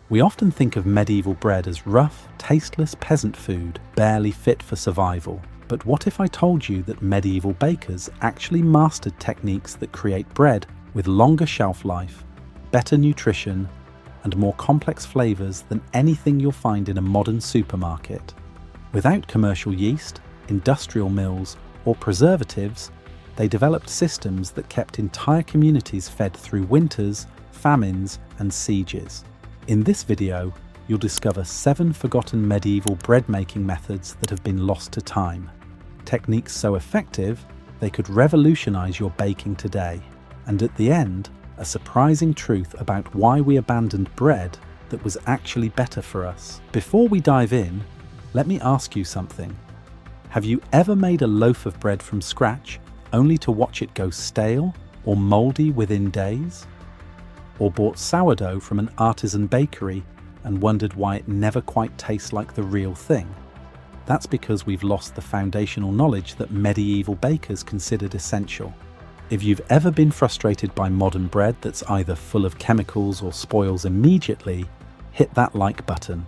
We often think of medieval bread as rough, tasteless peasant food, barely fit for survival. But what if I told you that medieval bakers actually mastered techniques that create bread with longer shelf life, better nutrition, and more complex flavors than anything you'll find in a modern supermarket? Without commercial yeast, industrial mills, or preservatives, they developed systems that kept entire communities fed through winters, famines, and sieges. In this video, you'll discover 7 forgotten medieval bread-making methods that have been lost to time. Techniques so effective, they could revolutionize your baking today. And at the end, a surprising truth about why we abandoned bread that was actually better for us. Before we dive in, let me ask you something. Have you ever made a loaf of bread from scratch only to watch it go stale or moldy within days? Or bought sourdough from an artisan bakery and wondered why it never quite tastes like the real thing? That's because we've lost the foundational knowledge that medieval bakers considered essential. If you've ever been frustrated by modern bread that's either full of chemicals or spoils immediately, hit that like button.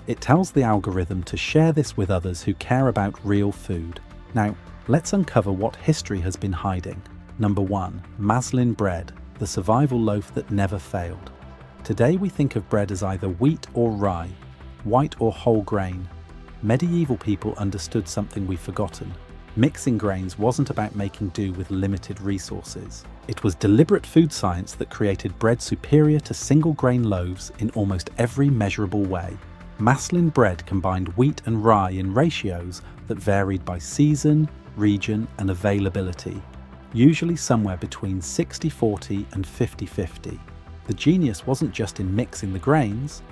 It tells the algorithm to share this with others who care about real food. Now, let's uncover what history has been hiding. Number 1. Maslin bread, the survival loaf that never failed. Today we think of bread as either wheat or rye, white or whole grain. Medieval people understood something we've forgotten. Mixing grains wasn't about making do with limited resources. It was deliberate food science that created bread superior to single-grain loaves in almost every measurable way. Maslin bread combined wheat and rye in ratios that varied by season, region, and availability, usually somewhere between 60-40 and 50-50. The genius wasn't just in mixing the grains,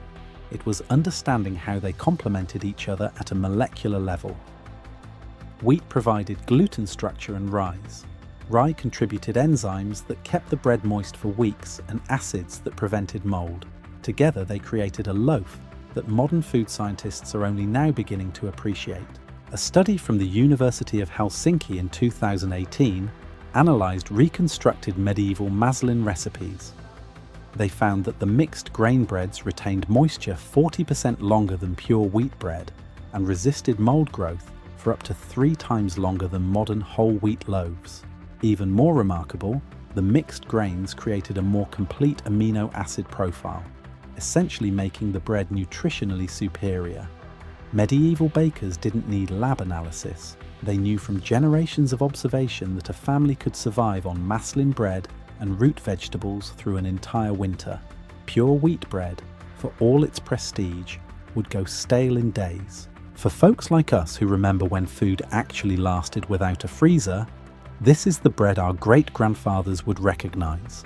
it was understanding how they complemented each other at a molecular level. Wheat provided gluten structure and rise. Rye contributed enzymes that kept the bread moist for weeks and acids that prevented mold. Together they created a loaf that modern food scientists are only now beginning to appreciate. A study from the University of Helsinki in 2018 analysed reconstructed medieval Maslin recipes. They found that the mixed grain breads retained moisture 40% longer than pure wheat bread and resisted mold growth for up to 3 times longer than modern whole wheat loaves. Even more remarkable, the mixed grains created a more complete amino acid profile, essentially making the bread nutritionally superior. Medieval bakers didn't need lab analysis. They knew from generations of observation that a family could survive on maslin bread and root vegetables through an entire winter. Pure wheat bread, for all its prestige, would go stale in days. For folks like us who remember when food actually lasted without a freezer, this is the bread our great-grandfathers would recognize.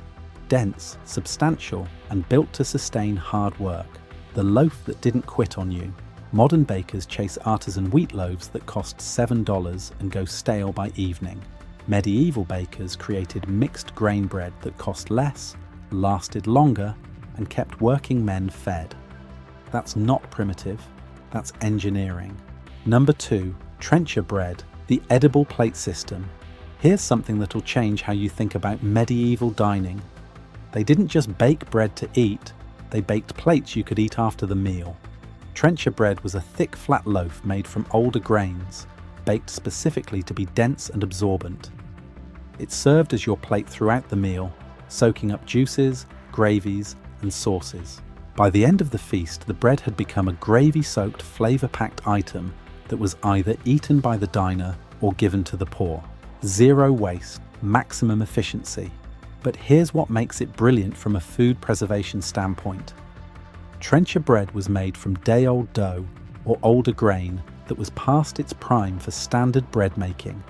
Dense, substantial, and built to sustain hard work. The loaf that didn't quit on you. Modern bakers chase artisan wheat loaves that cost $7 and go stale by evening. Medieval bakers created mixed grain bread that cost less, lasted longer, and kept working men fed. That's not primitive, that's engineering. Number 2, trencher bread, the edible plate system. Here's something that'll change how you think about medieval dining. They didn't just bake bread to eat, they baked plates you could eat after the meal. Trencher bread was a thick, flat loaf made from older grains, baked specifically to be dense and absorbent. It served as your plate throughout the meal, soaking up juices, gravies, and sauces. By the end of the feast, the bread had become a gravy-soaked, flavor-packed item that was either eaten by the diner or given to the poor. Zero waste, maximum efficiency. But here's what makes it brilliant from a food preservation standpoint. Trencher bread was made from day-old dough or older grain that was past its prime for standard bread making.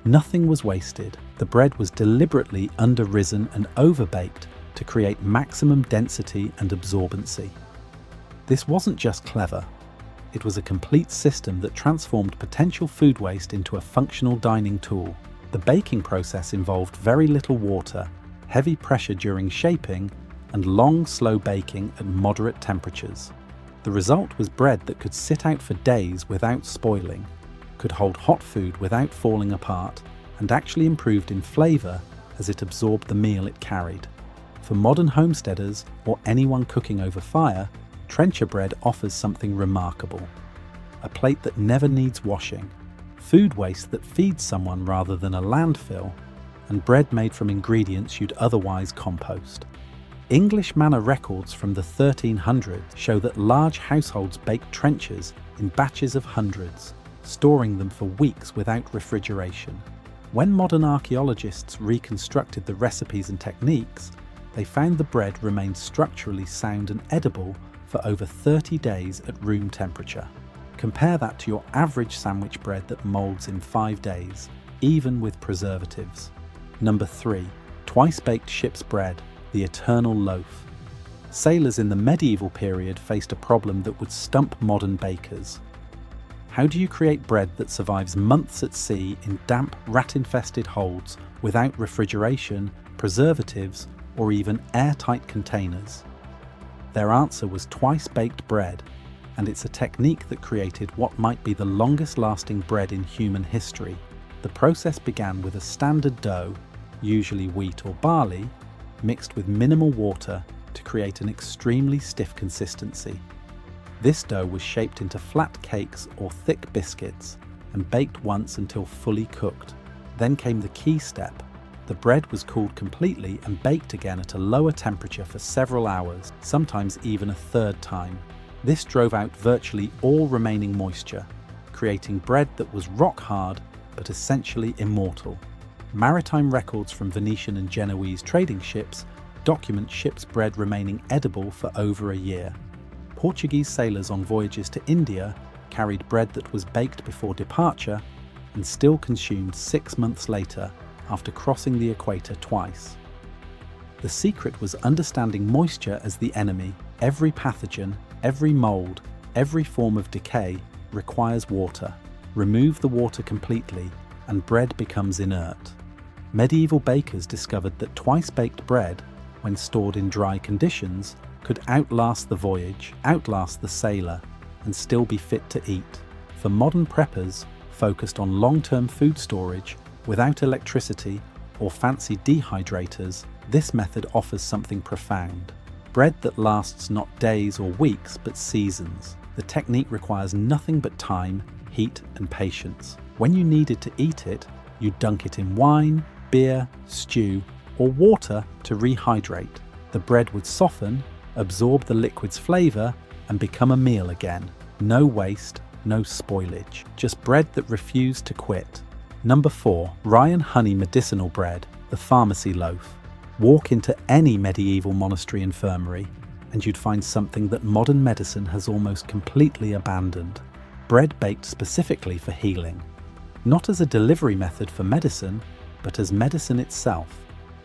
Nothing was wasted. The bread was deliberately under-risen and over-baked to create maximum density and absorbency. This wasn't just clever. It was a complete system that transformed potential food waste into a functional dining tool. The baking process involved very little water, heavy pressure during shaping, and long, slow baking at moderate temperatures. The result was bread that could sit out for days without spoiling, could hold hot food without falling apart, and actually improved in flavor as it absorbed the meal it carried. For modern homesteaders or anyone cooking over fire, Trencher bread offers something remarkable: a plate that never needs washing, food waste that feeds someone rather than a landfill, and bread made from ingredients you'd otherwise compost. English manor records from the 1300s show that large households baked trenchers in batches of hundreds, storing them for weeks without refrigeration. When modern archaeologists reconstructed the recipes and techniques, they found the bread remained structurally sound and edible for over 30 days at room temperature. Compare that to your average sandwich bread that molds in 5 days, even with preservatives. Number 3. Twice-baked ship's bread, the eternal loaf. Sailors in the medieval period faced a problem that would stump modern bakers. How do you create bread that survives months at sea in damp, rat-infested holds without refrigeration, preservatives, or even airtight containers? Their answer was twice-baked bread, and it's a technique that created what might be the longest-lasting bread in human history. The process began with a standard dough, usually wheat or barley, mixed with minimal water to create an extremely stiff consistency. This dough was shaped into flat cakes or thick biscuits and baked once until fully cooked. Then came the key step. The bread was cooled completely and baked again at a lower temperature for several hours, sometimes even a third time. This drove out virtually all remaining moisture, creating bread that was rock hard but essentially immortal. Maritime records from Venetian and Genoese trading ships document ship's bread remaining edible for over a year. Portuguese sailors on voyages to India carried bread that was baked before departure and still consumed 6 months later after crossing the equator twice. The secret was understanding moisture as the enemy. Every pathogen, every mold, every form of decay requires water. Remove the water completely and bread becomes inert. Medieval bakers discovered that twice-baked bread, when stored in dry conditions, could outlast the voyage, outlast the sailor, and still be fit to eat. For modern preppers focused on long-term food storage without electricity or fancy dehydrators, this method offers something profound. Bread that lasts not days or weeks but seasons. The technique requires nothing but time, heat, and patience. When you needed to eat it, you dunk it in wine, beer, stew, or water to rehydrate. The bread would soften, absorb the liquid's flavor, and become a meal again. No waste, no spoilage, just bread that refused to quit. Number 4. Rye and honey medicinal bread, the pharmacy loaf. Walk into any medieval monastery infirmary, and you'd find something that modern medicine has almost completely abandoned. Bread baked specifically for healing. Not as a delivery method for medicine, but as medicine itself.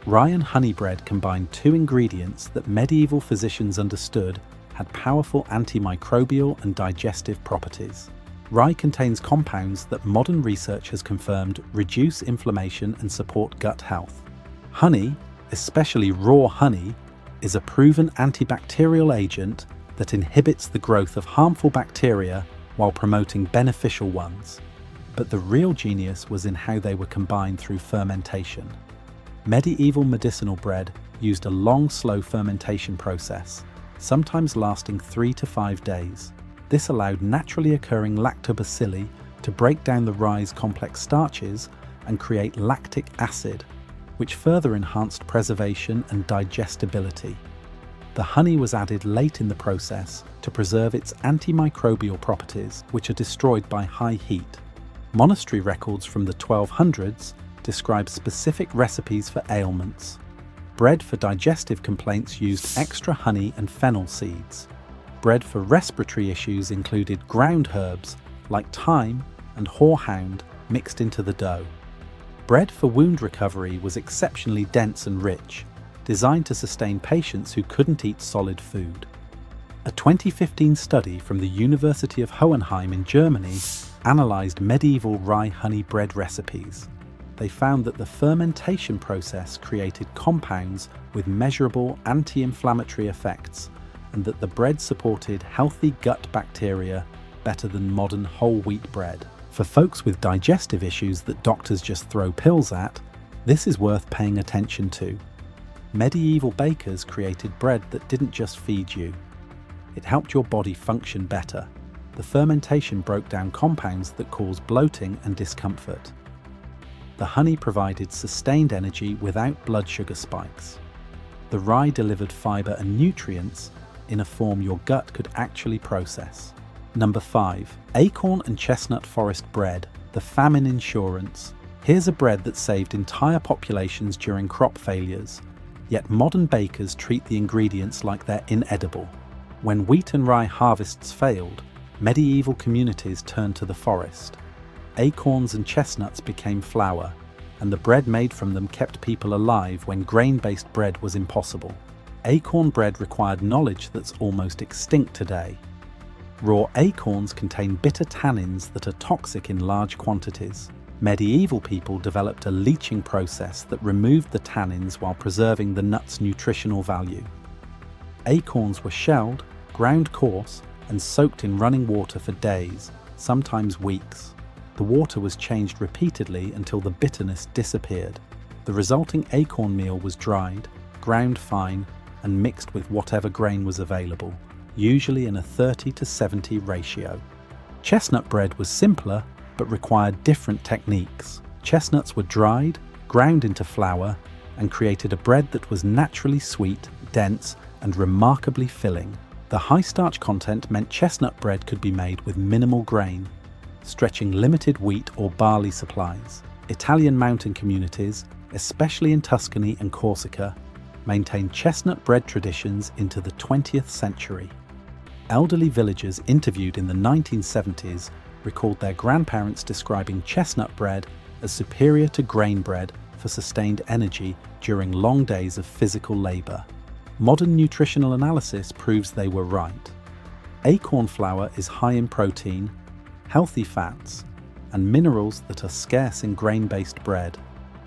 Rye and honey bread combined 2 ingredients that medieval physicians understood had powerful antimicrobial and digestive properties. Rye contains compounds that modern research has confirmed reduce inflammation and support gut health. Honey, especially raw honey, is a proven antibacterial agent that inhibits the growth of harmful bacteria while promoting beneficial ones. But the real genius was in how they were combined through fermentation. Medieval medicinal bread used a long, slow fermentation process, sometimes lasting 3 to 5 days. This allowed naturally occurring lactobacilli to break down the rye's complex starches and create lactic acid, which further enhanced preservation and digestibility. The honey was added late in the process to preserve its antimicrobial properties, which are destroyed by high heat. Monastery records from the 1200s describe specific recipes for ailments. Bread for digestive complaints used extra honey and fennel seeds. Bread for respiratory issues included ground herbs like thyme and horehound mixed into the dough. Bread for wound recovery was exceptionally dense and rich, designed to sustain patients who couldn't eat solid food. A 2015 study from the University of Hohenheim in Germany analysed medieval rye honey bread recipes. They found that the fermentation process created compounds with measurable anti-inflammatory effects, and that the bread supported healthy gut bacteria better than modern whole wheat bread. For folks with digestive issues that doctors just throw pills at, this is worth paying attention to. Medieval bakers created bread that didn't just feed you. It helped your body function better. The fermentation broke down compounds that cause bloating and discomfort. The honey provided sustained energy without blood sugar spikes. The rye delivered fiber and nutrients in a form your gut could actually process. Number 5. Acorn and chestnut forest bread, the famine insurance. Here's a bread that saved entire populations during crop failures, yet modern bakers treat the ingredients like they're inedible. When wheat and rye harvests failed, medieval communities turned to the forest. Acorns and chestnuts became flour, and the bread made from them kept people alive when grain-based bread was impossible. Acorn bread required knowledge that's almost extinct today. Raw acorns contain bitter tannins that are toxic in large quantities. Medieval people developed a leaching process that removed the tannins while preserving the nut's nutritional value. Acorns were shelled, ground coarse, and soaked in running water for days, sometimes weeks. The water was changed repeatedly until the bitterness disappeared. The resulting acorn meal was dried, ground fine, and mixed with whatever grain was available, usually in a 30-70 ratio. Chestnut bread was simpler, but required different techniques. Chestnuts were dried, ground into flour, and created a bread that was naturally sweet, dense, and remarkably filling. The high starch content meant chestnut bread could be made with minimal grain, stretching limited wheat or barley supplies. Italian mountain communities, especially in Tuscany and Corsica, maintained chestnut bread traditions into the 20th century. Elderly villagers interviewed in the 1970s recalled their grandparents describing chestnut bread as superior to grain bread for sustained energy during long days of physical labor. Modern nutritional analysis proves they were right. Acorn flour is high in protein, healthy fats, and minerals that are scarce in grain-based bread.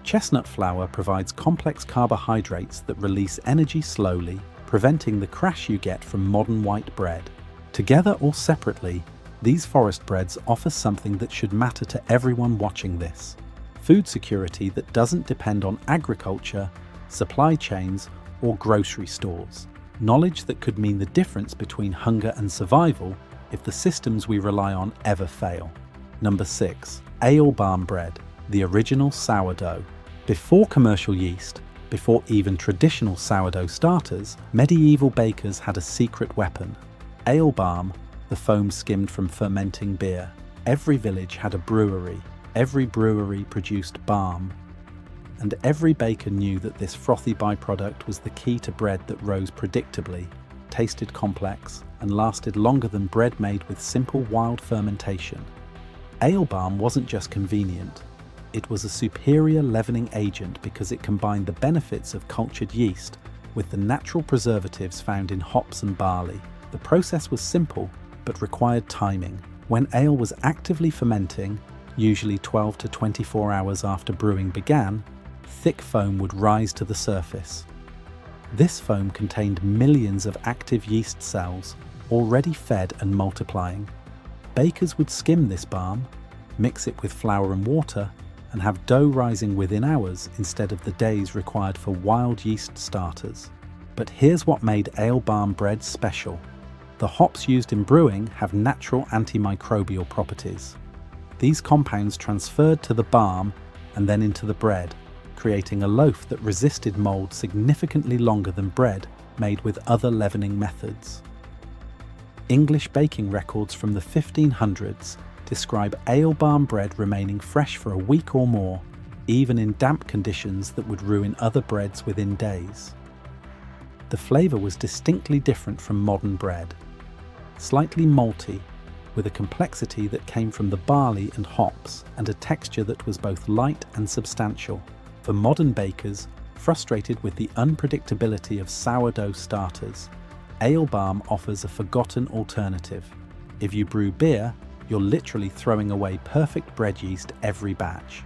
Chestnut flour provides complex carbohydrates that release energy slowly, preventing the crash you get from modern white bread. Together or separately, these forest breads offer something that should matter to everyone watching this: food security that doesn't depend on agriculture, supply chains, or grocery stores. Knowledge that could mean the difference between hunger and survival if the systems we rely on ever fail. Number 6. Ale barm bread, the original sourdough. Before commercial yeast, before even traditional sourdough starters, medieval bakers had a secret weapon: ale barm, the foam skimmed from fermenting beer. Every village had a brewery. Every brewery produced barm. And every baker knew that this frothy byproduct was the key to bread that rose predictably, tasted complex, and lasted longer than bread made with simple wild fermentation. Ale barm wasn't just convenient. It was a superior leavening agent because it combined the benefits of cultured yeast with the natural preservatives found in hops and barley. The process was simple, but required timing. When ale was actively fermenting, usually 12 to 24 hours after brewing began, thick foam would rise to the surface. This foam contained millions of active yeast cells, already fed and multiplying. Bakers would skim this barm, mix it with flour and water, and have dough rising within hours instead of the days required for wild yeast starters. But here's what made ale barm bread special. The hops used in brewing have natural antimicrobial properties. These compounds transferred to the barm and then into the bread, creating a loaf that resisted mold significantly longer than bread made with other leavening methods. English baking records from the 1500s describe ale barm bread remaining fresh for a week or more, even in damp conditions that would ruin other breads within days. The flavour was distinctly different from modern bread. Slightly malty, with a complexity that came from the barley and hops, and a texture that was both light and substantial. For modern bakers, frustrated with the unpredictability of sourdough starters, ale barm offers a forgotten alternative. If you brew beer, you're literally throwing away perfect bread yeast every batch.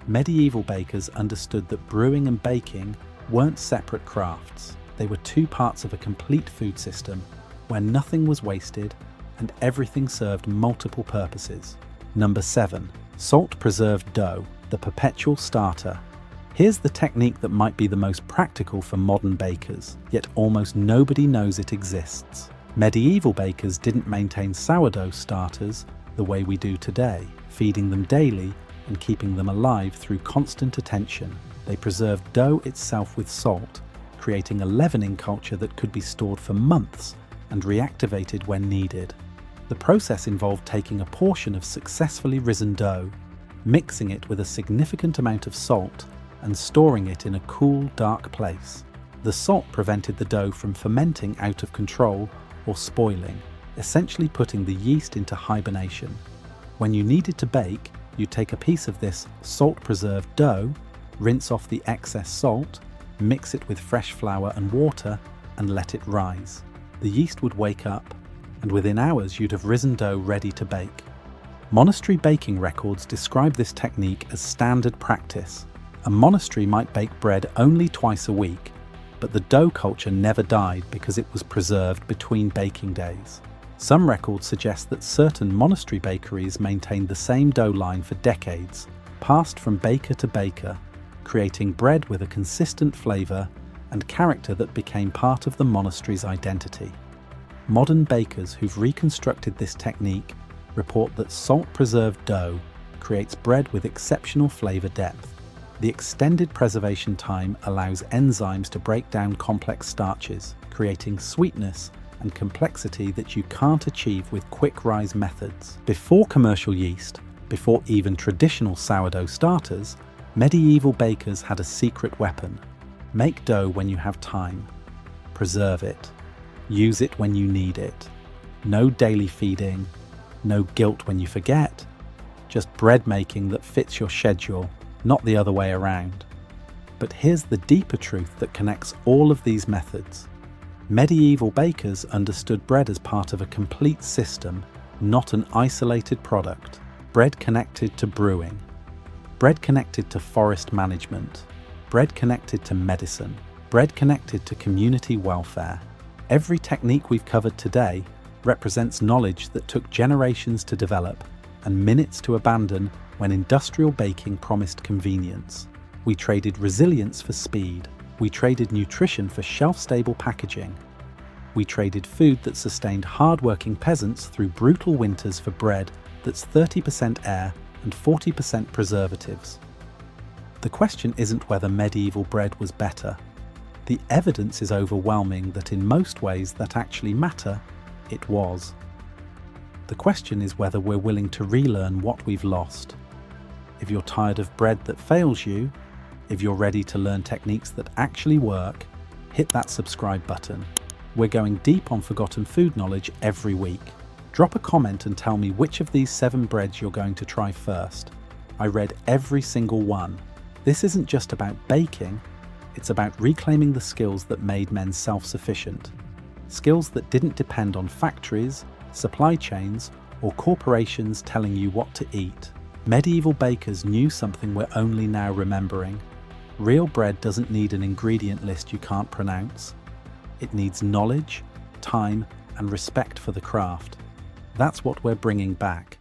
Medieval bakers understood that brewing and baking weren't separate crafts. They were two parts of a complete food system, where nothing was wasted and everything served multiple purposes. Number 7. Salt preserved dough, the perpetual starter. Here's the technique that might be the most practical for modern bakers, yet almost nobody knows it exists. Medieval bakers didn't maintain sourdough starters the way we do today, feeding them daily and keeping them alive through constant attention. They preserved dough itself with salt, creating a leavening culture that could be stored for months and reactivated when needed. The process involved taking a portion of successfully risen dough, mixing it with a significant amount of salt, and storing it in a cool, dark place. The salt prevented the dough from fermenting out of control or spoiling, essentially putting the yeast into hibernation. When you needed to bake, you'd take a piece of this salt-preserved dough, rinse off the excess salt, mix it with fresh flour and water, and let it rise. The yeast would wake up, and within hours you'd have risen dough ready to bake. Monastery baking records describe this technique as standard practice. A monastery might bake bread only twice a week, but the dough culture never died because it was preserved between baking days. Some records suggest that certain monastery bakeries maintained the same dough line for decades, passed from baker to baker, creating bread with a consistent flavour and character that became part of the monastery's identity. Modern bakers who've reconstructed this technique report that salt-preserved dough creates bread with exceptional flavour depth. The extended preservation time allows enzymes to break down complex starches, creating sweetness and complexity that you can't achieve with quick-rise methods. Before commercial yeast, before even traditional sourdough starters, medieval bakers had a secret weapon. Make dough when you have time. Preserve it. Use it when you need it. No daily feeding, no guilt when you forget. Just bread making that fits your schedule, not the other way around. But here's the deeper truth that connects all of these methods. Medieval bakers understood bread as part of a complete system, not an isolated product. Bread connected to brewing. Bread connected to forest management. Bread connected to medicine. Bread connected to community welfare. Every technique we've covered today represents knowledge that took generations to develop and minutes to abandon when industrial baking promised convenience. We traded resilience for speed. We traded nutrition for shelf-stable packaging. We traded food that sustained hard-working peasants through brutal winters for bread that's 30% air and 40% preservatives. The question isn't whether medieval bread was better. The evidence is overwhelming that in most ways that actually matter, it was. The question is whether we're willing to relearn what we've lost. If you're tired of bread that fails you, if you're ready to learn techniques that actually work, hit that subscribe button. We're going deep on forgotten food knowledge every week. Drop a comment and tell me which of these 7 breads you're going to try first. I read every single one. This isn't just about baking, it's about reclaiming the skills that made men self-sufficient. Skills that didn't depend on factories, supply chains, or corporations telling you what to eat. Medieval bakers knew something we're only now remembering. Real bread doesn't need an ingredient list you can't pronounce. It needs knowledge, time, and respect for the craft. That's what we're bringing back.